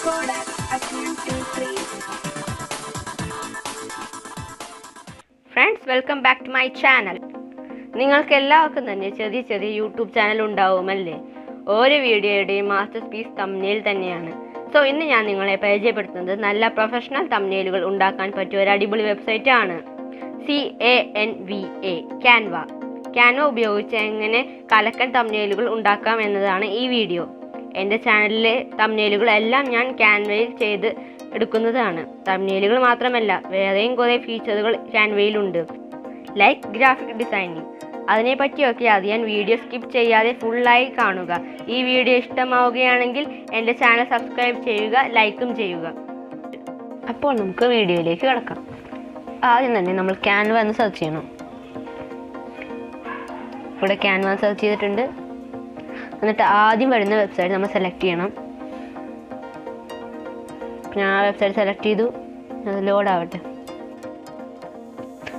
Recorded at 1, 2, 3. Friends, welcome back to my channel. നിങ്ങൾക്ക് എല്ലാവർക്കും തന്നെ ചെറിയ യൂട്യൂബ് ചാനൽ ഉണ്ടാവുമല്ലേ? ഓരോ വീഡിയോയുടെയും മാസ്റ്റർ പീസ് തംബ്നെയിൽ തന്നെയാണ്. സോ ഇന്ന് ഞാൻ നിങ്ങളെ പരിചയപ്പെടുത്തുന്നത് നല്ല പ്രൊഫഷണൽ തംബ്നെയിലുകൾ ഉണ്ടാക്കാൻ പറ്റിയ ഒരു അടിപൊളി വെബ്സൈറ്റ് ആണ്. canva. canva ഉപയോഗിച്ച് എങ്ങനെ കലക്കൻ തംബ്നെയിലുകൾ ഉണ്ടാക്കാം എന്നതാണ് ഈ വീഡിയോ. എൻ്റെ ചാനലിലെ തംബ്നെയിലുകൾ എല്ലാം ഞാൻ ക്യാൻവയിൽ ചെയ്ത് എടുക്കുന്നതാണ്. തംബ്നെയിലുകൾ മാത്രമല്ല, വേറെയും കുറേ ഫീച്ചറുകൾ ക്യാൻവയിലുണ്ട്, ലൈക്ക് ഗ്രാഫിക് ഡിസൈനിങ്. അതിനെപ്പറ്റിയൊക്കെ അറിയാൻ വീഡിയോ സ്കിപ്പ് ചെയ്യാതെ ഫുള്ളായി കാണുക. ഈ വീഡിയോ ഇഷ്ടമാവുകയാണെങ്കിൽ എൻ്റെ ചാനൽ സബ്സ്ക്രൈബ് ചെയ്യുക, ലൈക്കും ചെയ്യുക. അപ്പോൾ നമുക്ക് വീഡിയോയിലേക്ക് കിടക്കാം. ആദ്യം തന്നെ നമ്മൾ ക്യാൻവ എന്ന് സെർച്ച് ചെയ്യണം. ഇവിടെ ക്യാൻവ സെർച്ച് ചെയ്തിട്ടുണ്ട്. എന്നിട്ട് ആദ്യം വരുന്ന വെബ്സൈറ്റ് നമ്മൾ സെലക്ട് ചെയ്യണം. ഞാൻ ആ വെബ്സൈറ്റ് സെലക്ട് ചെയ്തു. അത് ലോഡ് ആവട്ടെ.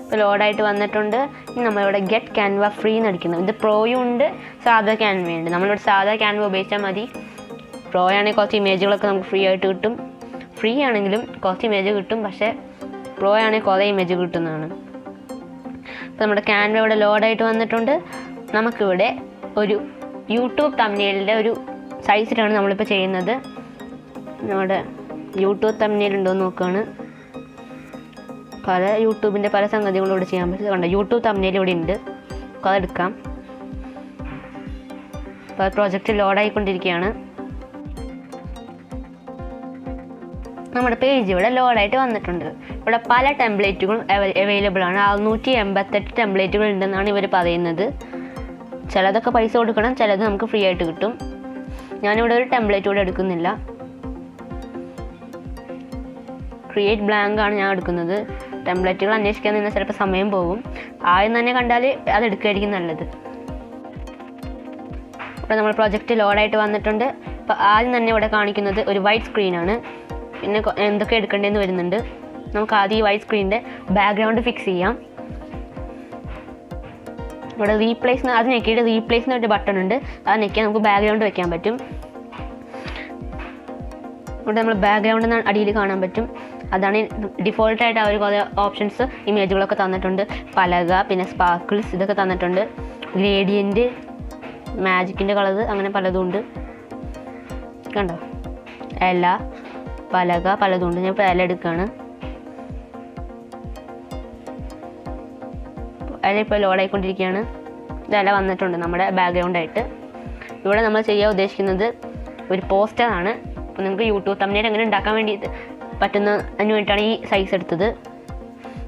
ഇപ്പോൾ ലോഡായിട്ട് വന്നിട്ടുണ്ട്. ഇനി നമ്മളിവിടെ ഗെറ്റ് ക്യാൻവ ഫ്രീ എന്ന് അടിക്കുന്നു. ഇത് പ്രോയും ഉണ്ട്, സാധാ ക്യാൻവയുണ്ട്. നമ്മളിവിടെ സാധാ ക്യാൻവ ഉപയോഗിച്ചാൽ മതി. പ്രോ ആണെങ്കിൽ കുറച്ച് ഇമേജുകളൊക്കെ നമുക്ക് ഫ്രീ ആയിട്ട് കിട്ടും. ഫ്രീ ആണെങ്കിലും കുറച്ച് ഇമേജ് കിട്ടും, പക്ഷേ പ്രോ ആണെങ്കിൽ കുറേ ഇമേജ് കിട്ടുന്നതാണ്. അപ്പോൾ നമ്മുടെ ക്യാൻവ ഇവിടെ ലോഡായിട്ട് വന്നിട്ടുണ്ട്. നമുക്കിവിടെ ഒരു യൂട്യൂബ് തംബ്നെയിലിൻ്റെ ഒരു സൈസിലാണ് നമ്മളിപ്പോൾ ചെയ്യുന്നത്. നമ്മുടെ യൂട്യൂബ് തംബ്നെയിൽ ഉണ്ടോ എന്ന് നോക്കുകയാണ്. യൂട്യൂബിൻ്റെ പല സംഗതികളും ഇവിടെ ചെയ്യാൻ പറ്റും. കണ്ടോ, യൂട്യൂബ് തംബ്നെയിൽ ഇവിടെ ഉണ്ട്. അപ്പോൾ അതെടുക്കാം. അപ്പോൾ അത് പ്രോജക്റ്റ് ലോഡായിക്കൊണ്ടിരിക്കുകയാണ്. നമ്മുടെ പേജ് ഇവിടെ ലോഡായിട്ട് വന്നിട്ടുണ്ട്. ഇവിടെ പല ടെംപ്ലേറ്റുകളും അവൈലബിൾ ആണ്. 688 ടെംപ്ലേറ്റുകൾ ഉണ്ടെന്നാണ് ഇവർ പറയുന്നത്. ചിലതൊക്കെ പൈസ കൊടുക്കണം, ചിലത് നമുക്ക് ഫ്രീ ആയിട്ട് കിട്ടും. ഞാനിവിടെ ഒരു ടെംപ്ലേറ്റ് കൂടെ എടുക്കുന്നില്ല. ക്രിയേറ്റ് ബ്ലാങ്ക് ആണ് ഞാൻ എടുക്കുന്നത്. ടെംപ്ലേറ്റുകൾ അന്വേഷിക്കാൻ നിന്ന് ചിലപ്പോൾ സമയം പോകും. ആദ്യം തന്നെ കണ്ടാൽ അത് എടുക്കുകയായിരിക്കും നല്ലത്. ഇവിടെ നമ്മൾ പ്രൊജക്റ്റ് ലോഡായിട്ട് വന്നിട്ടുണ്ട്. അപ്പോൾ ആദ്യം തന്നെ ഇവിടെ കാണിക്കുന്നത് ഒരു വൈറ്റ് സ്ക്രീനാണ്. പിന്നെ എന്തൊക്കെ എടുക്കേണ്ടതെന്ന് വരുന്നുണ്ട്. നമുക്ക് ആദ്യം ഈ വൈറ്റ് സ്ക്രീനിൻ്റെ ബാക്ക്ഗ്രൗണ്ട് ഫിക്സ് ചെയ്യാം. ഇവിടെ റീപ്ലേസ് അത് ഞെക്കിയിട്ട് റീപ്ലേസ് എന്നൊരു ബട്ടൺ ഉണ്ട്. അത് ഞെക്കിയാൽ നമുക്ക് ബാക്ക്ഗ്രൗണ്ട് വെക്കാൻ പറ്റും. ഇവിടെ നമ്മൾ ബാക്ക്ഗ്രൗണ്ട് അടിയിൽ കാണാൻ പറ്റും. അതാണ് ഡിഫോൾട്ടായിട്ട് അവർ കുറേ ഓപ്ഷൻസ് ഇമേജുകളൊക്കെ തന്നിട്ടുണ്ട്. പലക, പിന്നെ സ്പാർക്കിൾസ്, ഇതൊക്കെ തന്നിട്ടുണ്ട്. ഗ്രേഡിയൻറ്റ്, മാജിക്കിൻ്റെ കളർ, അങ്ങനെ പലതും ഉണ്ട്. കണ്ടോ, ഇല, പലക, പലതും ഉണ്ട്. ഞാൻ ഇപ്പോൾ ഇല എടുക്കുകയാണ്. ഇല ഇപ്പോൾ ലോഡായിക്കൊണ്ടിരിക്കുകയാണ്. ഇല വന്നിട്ടുണ്ട് നമ്മുടെ ബാക്ക്ഗ്രൗണ്ടായിട്ട്. ഇവിടെ നമ്മൾ ചെയ്യാൻ ഉദ്ദേശിക്കുന്നത് ഒരു പോസ്റ്ററാണ്. അപ്പോൾ നിങ്ങൾക്ക് യൂട്യൂബ് തംബ്നെയിൽ എങ്ങനെ ഉണ്ടാക്കാൻ വേണ്ടിയിട്ട് പറ്റുന്നതിന് വേണ്ടിയിട്ടാണ് ഈ സൈസ് എടുത്തത്.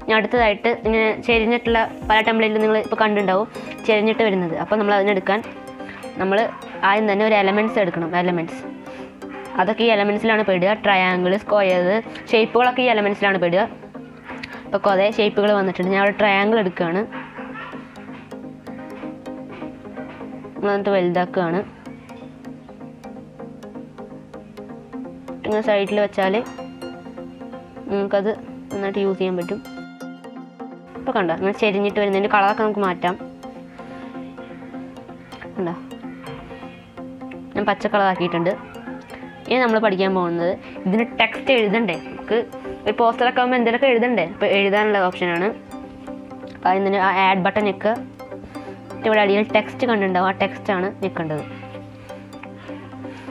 ഞാൻ അടുത്തതായിട്ട് ഇങ്ങനെ ചെരിഞ്ഞിട്ടുള്ള പല ടെംപ്ലേറ്റിൽ നിങ്ങൾ ഇപ്പോൾ കണ്ടിട്ടുണ്ടാവും, ചെരിഞ്ഞിട്ട് വരുന്നത്. അപ്പോൾ നമ്മൾ അതിനെടുക്കാൻ നമ്മൾ ആദ്യം തന്നെ ഒരു എലമെൻറ്റ്സ് എടുക്കണം. എലമെൻറ്റ്സ് അതൊക്കെ ഈ എലമെൻറ്റ്സിലാണ് പെടുക. ട്രയാങ്കിൾ, സ്ക്വയർ, ഷേപ്പുകളൊക്കെ ഈ എലമെൻറ്റ്സിലാണ് പെടുക. അപ്പോൾ കുറേ ഷേപ്പുകൾ വന്നിട്ടുണ്ട്. ഞാൻ അവിടെ ട്രയാങ്കിൾ എടുക്കുകയാണ്. നമ്മളെന്നിട്ട് വലുതാക്കുകയാണ്. ഇങ്ങനെ സൈഡിൽ വെച്ചാൽ നമുക്കത് നന്നായിട്ട് യൂസ് ചെയ്യാൻ പറ്റും. ഇപ്പോൾ കണ്ടോ, അങ്ങനെ ചെരിഞ്ഞിട്ട് വരുന്നതിൻ്റെ കളറൊക്കെ നമുക്ക് മാറ്റാം. കണ്ടോ, ഞാൻ പച്ച കളറാക്കിയിട്ടുണ്ട്. ഇനി നമ്മൾ പഠിക്കാൻ പോകുന്നത് ഇതിന് ടെക്സ്റ്റ് എഴുതണ്ടേ. നമുക്ക് ഒരു പോസ്റ്ററൊക്കെ ആകുമ്പോൾ എന്തെങ്കിലുമൊക്കെ എഴുതണ്ടേ. അപ്പോൾ എഴുതാനുള്ള ഓപ്ഷനാണ്. അപ്പോൾ അതിന് ആ ആഡ് ബട്ടൺ ഞെക്കുക. ഇവിടെ അടിയിൽ ടെക്സ്റ്റ് കണ്ടിട്ടുണ്ടാവും, ആ ടെക്സ്റ്റാണ് ഞെക്കേണ്ടത്.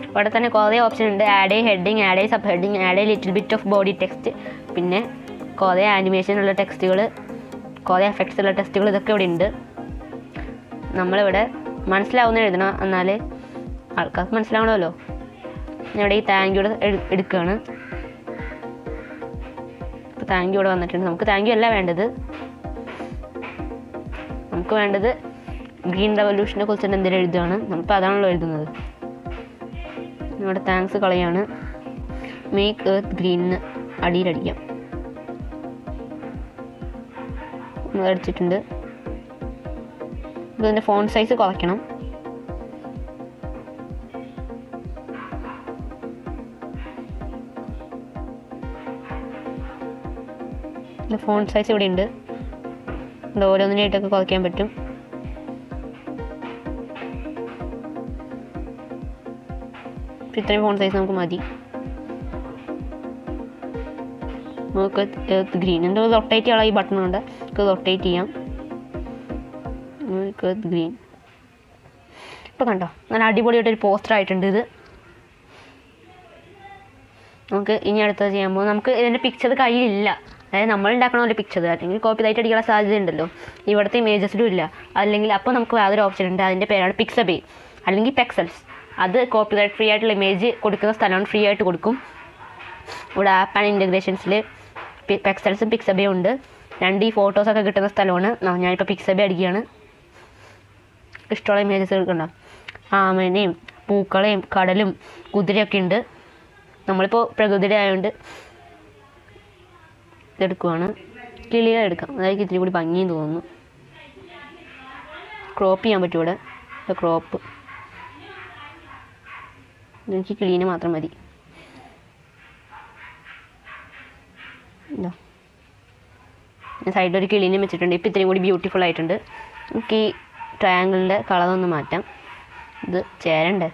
ഇവിടെ തന്നെ കുറേ ഓപ്ഷൻ ഉണ്ട്. Add A heading, add A sub heading, add A little bit of body text, പിന്നെ കുറേ ആനിമേഷനുള്ള ടെക്സ്റ്റുകൾ, കുറേ എഫക്ട്സ് ഉള്ള ടെക്സ്റ്റുകൾ, ഇതൊക്കെ ഇവിടെ ഉണ്ട്. നമ്മളിവിടെ മനസ്സിലാവുന്ന എഴുതണം, എന്നാൽ ആൾക്കാർക്ക് മനസ്സിലാവണമല്ലോ. ഇവിടെ ഈ താങ്ക് യുടെ എടുക്കുകയാണ്. ഇപ്പോൾ താങ്ക് യു ഇവിടെ വന്നിട്ടുണ്ട്. നമുക്ക് താങ്ക് യു അല്ല വേണ്ടത്. നമുക്ക് വേണ്ടത് ഗ്രീൻ റെവല്യൂഷനെ കുറിച്ചിട്ട് എന്തെങ്കിലും എഴുതുകയാണ്. നമ്മളിപ്പോൾ അതാണല്ലോ എഴുതുന്നത്. ഇവിടെ താങ്ക്സ് കളയാണ്. മേക്ക് എർത്ത് ഗ്രീനിന് അടിയിലടിക്കാം. അടിച്ചിട്ടുണ്ട്. ഇതിൻ്റെ ഫോണ്ട് സൈസ് കുറയ്ക്കണം. ഫോണ്ട് സൈസ് ഇവിടെ ഉണ്ട്. ഓരോന്നിനായിട്ടൊക്കെ കുറയ്ക്കാൻ പറ്റും. ഇത്രയും ഫോണ്ട് സൈസ് നമുക്ക് മതി. നമുക്ക് എർത്ത് ഗ്രീൻ എന്തോ റൊട്ടേറ്റ് ചെയ്യാനുള്ള ഈ ബട്ടണുണ്ട്, നമുക്ക് റൊട്ടേറ്റ് ചെയ്യാം. എർത്ത് ഗ്രീൻ ഇപ്പോൾ കണ്ടോ, നല്ല അടിപൊളിയായിട്ടൊരു പോസ്റ്റർ ആയിട്ടുണ്ട് ഇത്. നമുക്ക് ഇനി അടുത്തത് ചെയ്യുമ്പോൾ നമുക്ക് ഇതിൻ്റെ പിക്ചർ കയ്യിലില്ല, അതായത് നമ്മൾ ഉണ്ടാക്കണ പോലെ പിക്ചർ അല്ലെങ്കിൽ കോപ്പി റൈറ്റ് അടിക്കാനുള്ള സാധ്യത ഉണ്ടല്ലോ, ഇവിടുത്തെ ഇമേജസിലും ഇല്ല. അല്ലെങ്കിൽ അപ്പോൾ നമുക്ക് വേറൊരു ഓപ്ഷൻ ഉണ്ട്, അതിൻ്റെ പേരാണ് പിക്സബേ അല്ലെങ്കിൽ പെക്സൽസ്. അത് കോപ്പി റൈറ്റ് ഫ്രീ ആയിട്ടുള്ള ഇമേജ് കൊടുക്കുന്ന സ്ഥലമാണ്, ഫ്രീ ആയിട്ട് കൊടുക്കും. ഇവിടെ ആപ്പ് ആൻഡ് ഇൻ്റഗ്രേഷൻസിൽ പെക്സൽസും പിക്സബേയും ഉണ്ട്. രണ്ട് ഈ ഫോട്ടോസൊക്കെ കിട്ടുന്ന സ്ഥലമാണ്. ഞാനിപ്പോൾ പിക്സബേ അടിക്കുകയാണ്. ഇഷ്ടമുള്ള ഇമേജസ് എടുക്കണ്ട, ആമേനെയും പൂക്കളെയും കടലും കുതിരയൊക്കെ ഉണ്ട്. നമ്മളിപ്പോൾ പ്രകൃതിയുടെ ആയതുകൊണ്ട് ഇതെടുക്കുവാണ്. കിളികളെ എടുക്കാം, അതായത് ഇത്തിരി കൂടി ഭംഗിയും തോന്നുന്നു. ക്രോപ്പ് ചെയ്യാൻ പറ്റും ഇവിടെ, ക്രോപ്പ്. എനിക്ക് കിളീനെ മാത്രം മതി. ഞാൻ സൈഡിലൊരു കിളീനെ വെച്ചിട്ടുണ്ട്. ഇപ്പോൾ ഇത്രയും കൂടി ബ്യൂട്ടിഫുൾ ആയിട്ടുണ്ട്. നമുക്ക് ഈ ട്രയാങ്കിളിൻ്റെ കളറൊന്ന് മാറ്റാം. ഇത് ചേരണ്ടേ,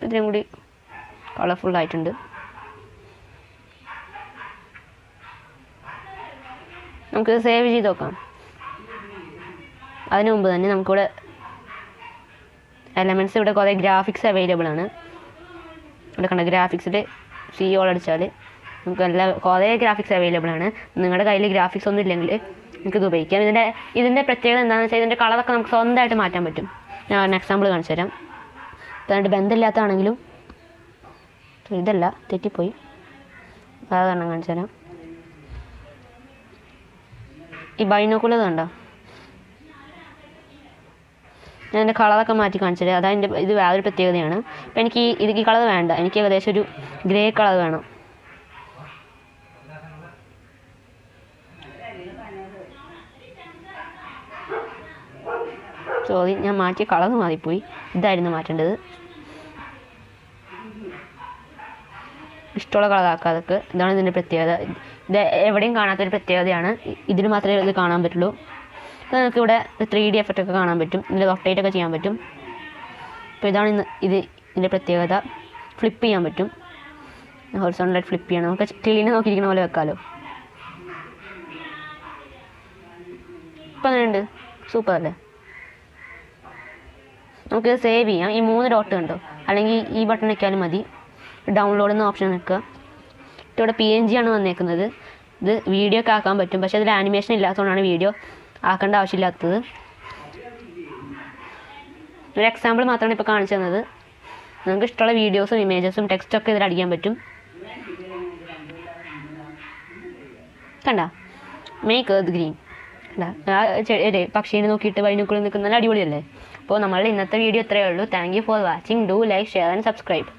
ഇത്രയും കൂടി കളർഫുള്ളായിട്ടുണ്ട്. നമുക്ക് സേവ് ചെയ്ത് നോക്കാം. അതിനു മുമ്പ് തന്നെ നമുക്കിവിടെ എലമെൻറ്റ്സ്, ഇവിടെ കുറേ ഗ്രാഫിക്സ് അവൈലബിൾ ആണ്. ഇവിടെ കണ്ട ഗ്രാഫിക്സിൽ ഓൾ അടിച്ചാൽ നമുക്ക് കുറേ ഗ്രാഫിക്സ് അവൈലബിൾ ആണ്. നിങ്ങളുടെ കയ്യിൽ ഗ്രാഫിക്സ് ഒന്നും ഇല്ലെങ്കിൽ നമുക്കിത് ഉപയോഗിക്കാം. ഇതിൻ്റെ പ്രത്യേകത എന്താണെന്ന് വെച്ചാൽ ഇതിൻ്റെ കളറൊക്കെ നമുക്ക് സ്വന്തമായിട്ട് മാറ്റാൻ പറ്റും. ഞാൻ എക്സാമ്പിൾ കാണിച്ചു തരാം. അതുകൊണ്ട് ബന്ധമില്ലാത്തതാണെങ്കിലും, ഇതല്ല തെറ്റിപ്പോയി, വേറെ കാരണം കാണിച്ചു തരാം. ഈ ബൈനോക്കുലർ കണ്ടോ, ഞാൻ എൻ്റെ കളറൊക്കെ മാറ്റി കാണിച്ചു തരാം. അതായത് ഇത് വേറൊരു പ്രത്യേകതയാണ്. ഇപ്പം എനിക്ക് ഈ കളർ വേണ്ട, എനിക്ക് ഏകദേശം ഒരു ഗ്രേ കളർ വേണം. സോറി, ഞാൻ മാറ്റിയ കളർ മാറിപ്പോയി. ഇതായിരുന്നു മാറ്റേണ്ടത്. ഇഷ്ടമുള്ള കളറാക്കാതൊക്കെ, ഇതാണ് ഇതിൻ്റെ പ്രത്യേകത. ഇത് എവിടെയും കാണാത്തൊരു പ്രത്യേകതയാണ്. ഇതിന് മാത്രമേ ഇത് കാണാൻ പറ്റുള്ളൂ. അപ്പോൾ നമുക്കിവിടെ 3D എഫക്റ്റ് ഒക്കെ കാണാൻ പറ്റും, ഇതിൻ്റെ റൊട്ടേറ്റ് ഒക്കെ ചെയ്യാൻ പറ്റും. അപ്പോൾ ഇതാണ് ഇതിൻ്റെ പ്രത്യേകത. ഫ്ലിപ്പ് ചെയ്യാൻ പറ്റും, ഹൊറിസോണ്ടലായിട്ട് ഫ്ലിപ്പ് ചെയ്യണം. നമുക്ക് കിളീനെ നോക്കിയിരിക്കുന്ന പോലെ വെക്കാമല്ലോ. ഇപ്പം അങ്ങനെയുണ്ട്, സൂപ്പർ അല്ലേ. നമുക്ക് സേവ് ചെയ്യാം. ഈ 3 ഡോട്ട് കണ്ടോ, അല്ലെങ്കിൽ ഈ ബട്ടൺ വയ്ക്കാലും മതി. ഡൗൺലോഡ് എന്ന ഓപ്ഷൻ നിൽക്കുക. ഇവിടെ PNG ആണ് വന്നേക്കുന്നത്. ഇത് വീഡിയോ ഒക്കെ ആക്കാൻ പറ്റും, പക്ഷേ അതിൽ ആനിമേഷൻ ഇല്ലാത്തതുകൊണ്ടാണ് വീഡിയോ ആക്കേണ്ട ആവശ്യമില്ലാത്തത്. ഒരു എക്സാമ്പിൾ മാത്രമാണ് ഇപ്പോൾ കാണിച്ചു തന്നത്. നമുക്ക് ഇഷ്ടമുള്ള വീഡിയോസും ഇമേജസും ടെക്സ്റ്റൊക്കെ ഇതിൽ അടിക്കാൻ പറ്റും. കണ്ട, മേക്ക് എർത്ത് ഗ്രീൻ. പക്ഷീനെ നോക്കിയിട്ട് വൈനുക്കുള്ളിൽ നിൽക്കുന്ന നല്ല അടിപൊളിയല്ലേ. അപ്പോൾ നമ്മളുടെ ഇന്നത്തെ വീഡിയോ ഇത്രയേ ഉള്ളൂ. Thank you for watching. Do like, share and subscribe.